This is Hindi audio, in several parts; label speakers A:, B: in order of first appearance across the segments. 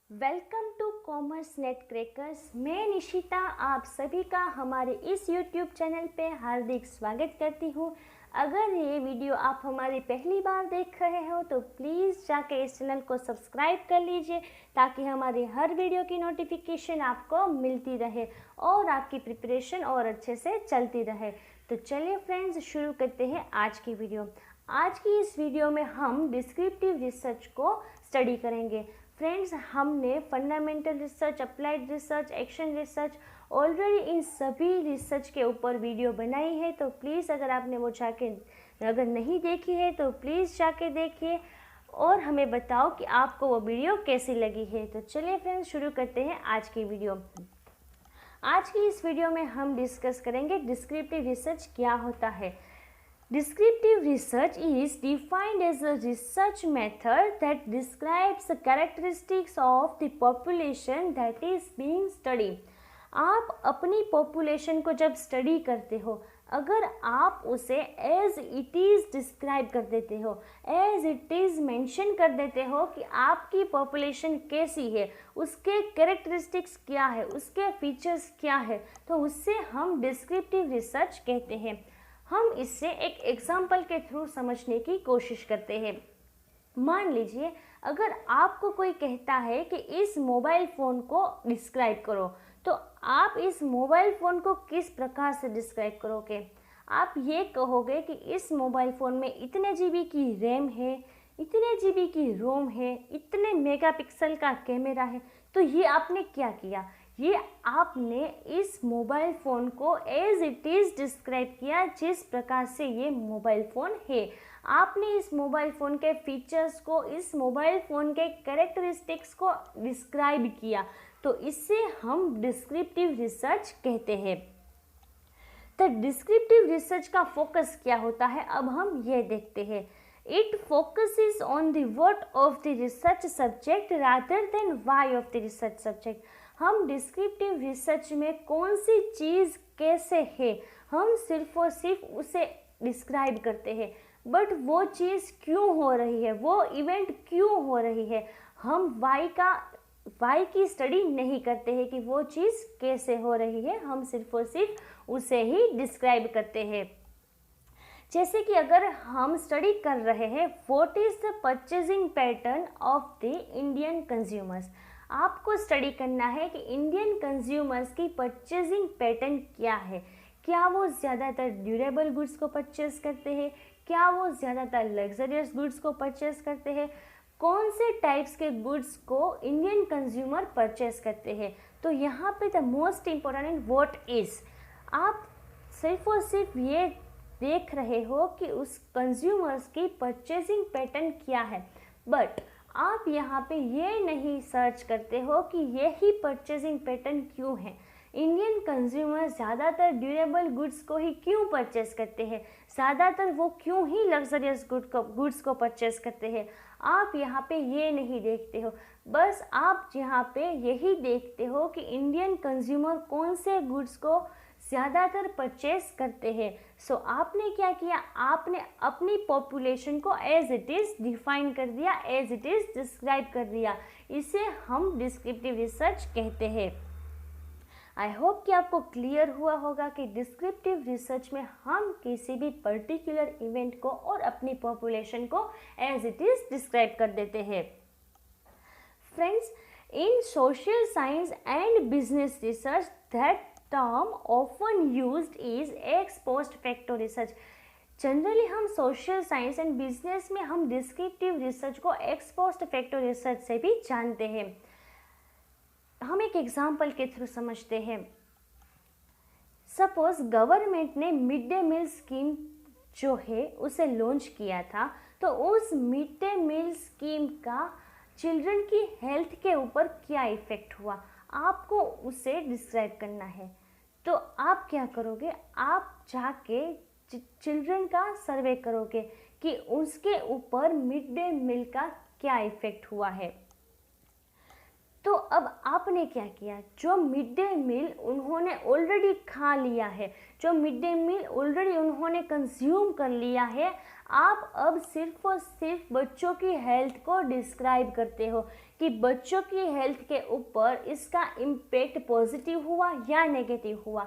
A: Welcome to commerce net crackers. मैं निशिता आप सभी का हमारे इस यूट्यूब चैनल पे हार्दिक स्वागत करती हूँ। अगर ये वीडियो आप हमारी पहली बार देख रहे हो तो प्लीज़ जाके इस चैनल को सब्सक्राइब कर लीजिए ताकि हमारी हर वीडियो की नोटिफिकेशन आपको मिलती रहे और आपकी प्रिपरेशन और अच्छे से चलती रहे। तो चलिए फ्रेंड्स, शुरू करते हैं आज की वीडियो। आज की इस वीडियो में हम डिस्क्रिप्टिव रिसर्च को स्टडी करेंगे। फ्रेंड्स, हमने fundamental research, applied research, action research already in सभी रिसर्च के ऊपर वीडियो बनाई है। तो प्लीज़ अगर आपने वो अगर नहीं देखी है तो प्लीज़ जाके देखिए और हमें बताओ कि आपको वो वीडियो कैसी लगी है। तो चलिए फ्रेंड्स, शुरू करते हैं आज की वीडियो। आज की इस वीडियो में हम डिस्कस करेंगे डिस्क्रिप्टिव रिसर्च क्या होता है। Descriptive research is defined as a research method that describes the characteristics of the population that is being studied. आप अपनी पॉपुलेशन को जब स्टडी करते हो, अगर आप उसे एज इट इज़ डिस्क्राइब कर देते हो, एज इट इज़ मेंशन कर देते हो कि आपकी पॉपुलेशन कैसी है, उसके कैरेक्टरिस्टिक्स क्या है, उसके फीचर्स क्या है, तो उससे हम डिस्क्रिप्टिव रिसर्च कहते हैं। हम इससे एक एग्जाम्पल के थ्रू समझने की कोशिश करते हैं। मान लीजिए अगर आपको कोई कहता है कि इस मोबाइल फ़ोन को डिस्क्राइब करो, तो आप इस मोबाइल फ़ोन को किस प्रकार से डिस्क्राइब करोगे? आप ये कहोगे कि इस मोबाइल फ़ोन में इतने जीबी की रैम है, इतने जीबी की रोम है, इतने मेगापिक्सल का कैमरा है। तो ये आपने क्या किया? ये आपने इस मोबाइल फ़ोन को एज इट इज़ डिस्क्राइब किया जिस प्रकार से ये मोबाइल फ़ोन है। आपने इस मोबाइल फ़ोन के फीचर्स को, इस मोबाइल फ़ोन के कैरेक्टरिस्टिक्स को डिस्क्राइब किया। तो इससे हम डिस्क्रिप्टिव रिसर्च कहते हैं। तो डिस्क्रिप्टिव रिसर्च का फोकस क्या होता है, अब हम ये देखते हैं। It focuses on the what of the research subject rather than why of the research subject. हम डिस्क्रिप्टिव रिसर्च में कौन सी चीज़ कैसे है, हम सिर्फ और सिर्फ उसे डिस्क्राइब करते हैं, बट वो चीज़ क्यों हो रही है, वो इवेंट क्यों हो रही है, हम वाई की स्टडी नहीं करते हैं कि वो चीज़ कैसे हो रही है, हम सिर्फ और सिर्फ उसे ही डिस्क्राइब करते हैं। जैसे कि अगर हम स्टडी कर रहे हैं what is the purchasing pattern of the Indian consumers, आपको स्टडी करना है कि इंडियन कंज्यूमर्स की परचेजिंग पैटर्न क्या है। क्या वो ज़्यादातर ड्यूरेबल गुड्स को परचेज करते हैं, क्या वो ज़्यादातर लग्जरियस गुड्स को परचेज करते हैं, कौन से टाइप्स के गुड्स को इंडियन कंज्यूमर परचेज करते हैं। तो यहाँ पे the most important what is, आप सिर्फ और सिर्फ ये देख रहे हो कि उस कंज्यूमर्स की परचेजिंग पैटर्न क्या है, बट आप यहाँ पे ये नहीं सर्च करते हो कि यही परचेजिंग पैटर्न क्यों है, इंडियन कंज्यूमर ज़्यादातर ड्यूरेबल गुड्स को ही क्यों परचेस करते हैं, ज़्यादातर वो क्यों ही लग्जरियस गुड्स को परचेस करते हैं। आप यहाँ पे ये नहीं देखते हो, बस आप यहाँ पे यही देखते हो कि इंडियन कंज्यूमर कौन से गुड्स को ज़्यादातर परचेस करते हैं। सो आपने क्या किया, आपने अपनी पॉपुलेशन को एज इट इज़ डिफाइन कर दिया, एज इट इज़ डिस्क्राइब कर दिया। इसे हम डिस्क्रिप्टिव रिसर्च कहते हैं। आई होप कि आपको क्लियर हुआ होगा कि डिस्क्रिप्टिव रिसर्च में हम किसी भी पर्टिकुलर इवेंट को और अपनी पॉपुलेशन को एज इट इज़ डिस्क्राइब कर देते हैं। Friends, in social science and business research that term often used is ex post facto research. Generally हम सोशल साइंस एंड बिजनेस में हम डिस्क्रिप्टिव रिसर्च को एक्स पोस्ट फैक्टो रिसर्च से भी जानते हैं। हम एक एग्जांपल के थ्रू समझते हैं। सपोज गवर्नमेंट ने मिड डे मील स्कीम जो है उसे लॉन्च किया था, तो उस मिड डे मील स्कीम का चिल्ड्रन की हेल्थ के ऊपर क्या इफेक्ट हुआ, आपको उसे डिस्क्राइब करना है। तो आप क्या करोगे, आप जाके चिल्ड्रन का सर्वे करोगे कि उसके ऊपर मिड डे मील का क्या इफेक्ट हुआ है। तो अब आपने क्या किया, जो मिड डे मील उन्होंने ऑलरेडी खा लिया है, जो मिड डे मील ऑलरेडी उन्होंने कंज्यूम कर लिया है, आप अब सिर्फ और सिर्फ बच्चों की हेल्थ को डिस्क्राइब करते हो कि बच्चों की हेल्थ के ऊपर इसका इम्पेक्ट पॉजिटिव हुआ या नेगेटिव हुआ।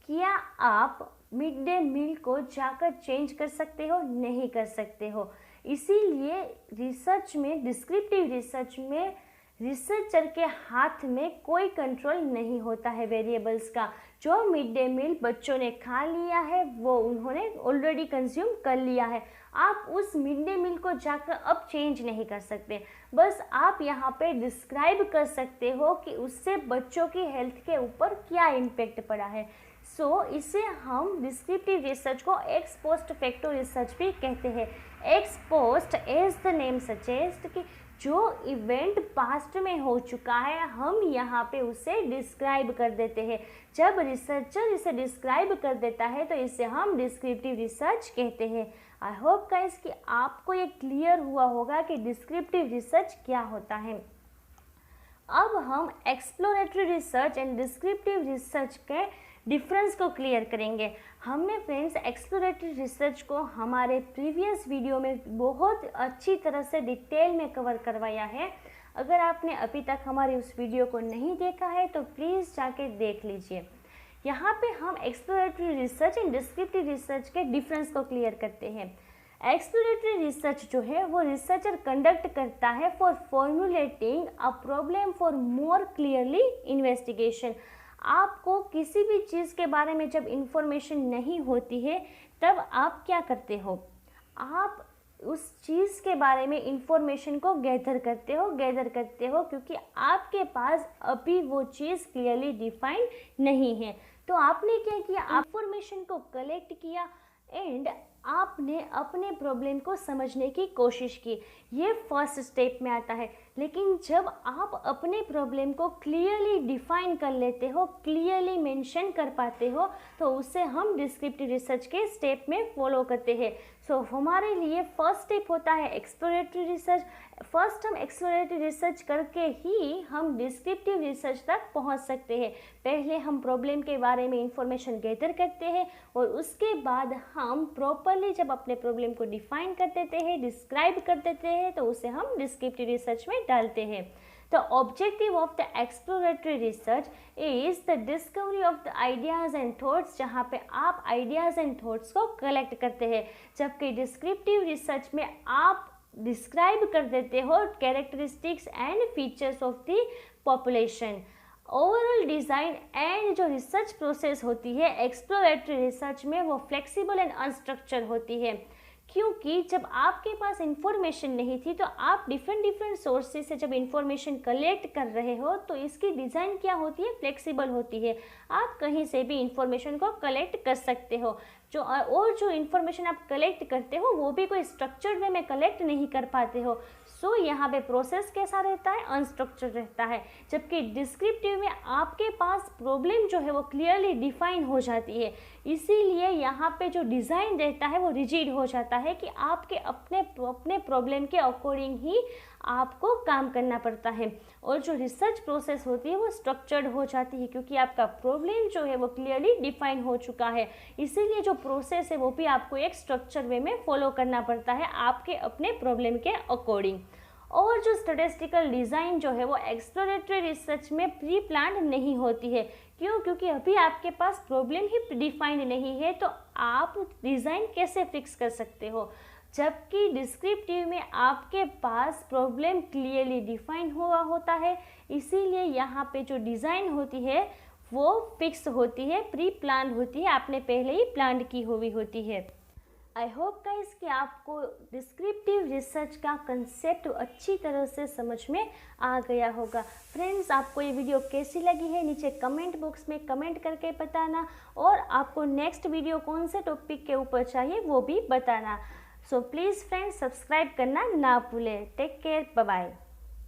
A: क्या आप मिड डे मील को जाकर चेंज कर सकते हो? नहीं कर सकते हो। इसीलिए रिसर्च में, डिस्क्रिप्टिव रिसर्च में रिसर्चर के हाथ में कोई कंट्रोल नहीं होता है वेरिएबल्स का। जो मिड डे मील बच्चों ने खा लिया है वो उन्होंने ऑलरेडी कंज्यूम कर लिया है, आप उस मिड डे मील को जाकर अब चेंज नहीं कर सकते। बस आप यहाँ पे डिस्क्राइब कर सकते हो कि उससे बच्चों की हेल्थ के ऊपर क्या इम्पेक्ट पड़ा है। इसे हम डिस्क्रिप्टिव रिसर्च को एक्स पोस्ट फैक्टो रिसर्च भी कहते हैं। Ex post as the name suggest कि जो इवेंट पास्ट में हो चुका है हम यहाँ पे उसे डिस्क्राइब कर देते हैं। जब रिसर्चर इसे डिस्क्राइब कर देता है तो इसे हम डिस्क्रिप्टिव रिसर्च कहते हैं। आई होप गाइस कि आपको ये क्लियर हुआ होगा कि डिस्क्रिप्टिव रिसर्च क्या होता है। अब हम exploratory research and descriptive research के डिफरेंस को क्लियर करेंगे। हमने फ्रेंड्स एक्सप्लोरेटरी रिसर्च को हमारे प्रीवियस वीडियो में बहुत अच्छी तरह से डिटेल में कवर करवाया है। अगर आपने अभी तक हमारी उस वीडियो को नहीं देखा है तो प्लीज़ जाके देख लीजिए। यहाँ पे हम exploratory research and descriptive research के डिफरेंस को क्लियर करते हैं। एक्सप्लोरेटरी रिसर्च जो है वो रिसर्चर कंडक्ट करता है for formulating a problem for more clearly investigation. आपको किसी भी चीज़ के बारे में जब इंफॉर्मेशन नहीं होती है तब आप क्या करते हो, आप उस चीज़ के बारे में इंफॉर्मेशन को गैदर करते हो क्योंकि आपके पास अभी वो चीज़ क्लियरली डिफाइन नहीं है। तो आपने क्या किया, इंफॉर्मेशन को कलेक्ट किया एंड आपने अपने प्रॉब्लम को समझने की कोशिश की। ये फर्स्ट स्टेप में आता है। लेकिन जब आप अपने प्रॉब्लम को क्लियरली डिफाइन कर लेते हो, क्लियरली मेंशन कर पाते हो, तो उसे हम डिस्क्रिप्टिव रिसर्च के स्टेप में फॉलो करते हैं। हमारे लिए फर्स्ट स्टेप होता है एक्सप्लोरेटरी रिसर्च। फर्स्ट हम एक्सप्लोरेटरी रिसर्च करके ही हम डिस्क्रिप्टिव रिसर्च तक पहुंच सकते हैं। पहले हम प्रॉब्लम के बारे में इंफॉर्मेशन गैदर करते हैं और उसके बाद हम प्रॉपरली जब अपने प्रॉब्लम को डिफाइन कर देते हैं, डिस्क्राइब कर देते हैं, तो उसे हम डिस्क्रिप्टिव रिसर्च में डालते हैं। The objective of the exploratory research is the discovery of the ideas and thoughts, जहाँ पे आप ideas and thoughts को कलेक्ट करते हैं, जबकि डिस्क्रिप्टिव रिसर्च में आप डिस्क्राइब कर देते हो characteristics and features of the population. Overall design and जो रिसर्च प्रोसेस होती है एक्सप्लोरेटरी रिसर्च में वो फ्लेक्सिबल एंड अनस्ट्रक्चर होती है, क्योंकि जब आपके पास इंफॉर्मेशन नहीं थी तो आप डिफरेंट सोर्सेज से जब इंफॉर्मेशन कलेक्ट कर रहे हो तो इसकी डिज़ाइन क्या होती है, फ्लेक्सिबल होती है। आप कहीं से भी इंफॉर्मेशन को कलेक्ट कर सकते हो। जो इंफॉर्मेशन आप कलेक्ट करते हो वो भी कोई स्ट्रक्चर्ड वे में कलेक्ट नहीं कर पाते हो। यहाँ पे प्रोसेस कैसा रहता है, अनस्ट्रक्चर्ड रहता है। जबकि डिस्क्रिप्टिव में आपके पास प्रॉब्लम जो है वो क्लियरली डिफाइन हो जाती है, इसीलिए यहाँ पे जो डिज़ाइन रहता है वो रिजिड हो जाता है कि आपके अपने प्रॉब्लम के अकॉर्डिंग ही आपको काम करना पड़ता है। और जो रिसर्च प्रोसेस होती है वो स्ट्रक्चर्ड हो जाती है क्योंकि आपका प्रॉब्लम जो है वो क्लियरली डिफाइन हो चुका है। इसीलिए जो प्रोसेस है वो भी आपको एक स्ट्रक्चर वे में फॉलो करना पड़ता है आपके अपने प्रॉब्लम के अकॉर्डिंग। और जो स्टैटिस्टिकल डिज़ाइन जो है वो एक्सप्लोरेटरी रिसर्च में प्री प्लान्ड नहीं होती है। क्यों? क्योंकि अभी आपके पास प्रॉब्लम ही डिफाइंड नहीं है, तो आप डिज़ाइन कैसे फिक्स कर सकते हो। जबकि डिस्क्रिप्टिव में आपके पास प्रॉब्लम क्लियरली डिफाइन हुआ होता है, इसीलिए यहाँ पे जो डिज़ाइन होती है वो फिक्स होती है, प्री प्लान होती है, आपने पहले ही प्लान की हुई होती है। आई होप गाइस कि आपको डिस्क्रिप्टिव रिसर्च का कंसेप्ट अच्छी तरह से समझ में आ गया होगा। फ्रेंड्स, आपको ये वीडियो कैसी लगी है नीचे कमेंट बॉक्स में कमेंट करके बताना, और आपको नेक्स्ट वीडियो कौन से टॉपिक के ऊपर चाहिए वो भी बताना। सो प्लीज़ फ्रेंड्स, सब्सक्राइब करना ना भूलें। Take care, bye bye.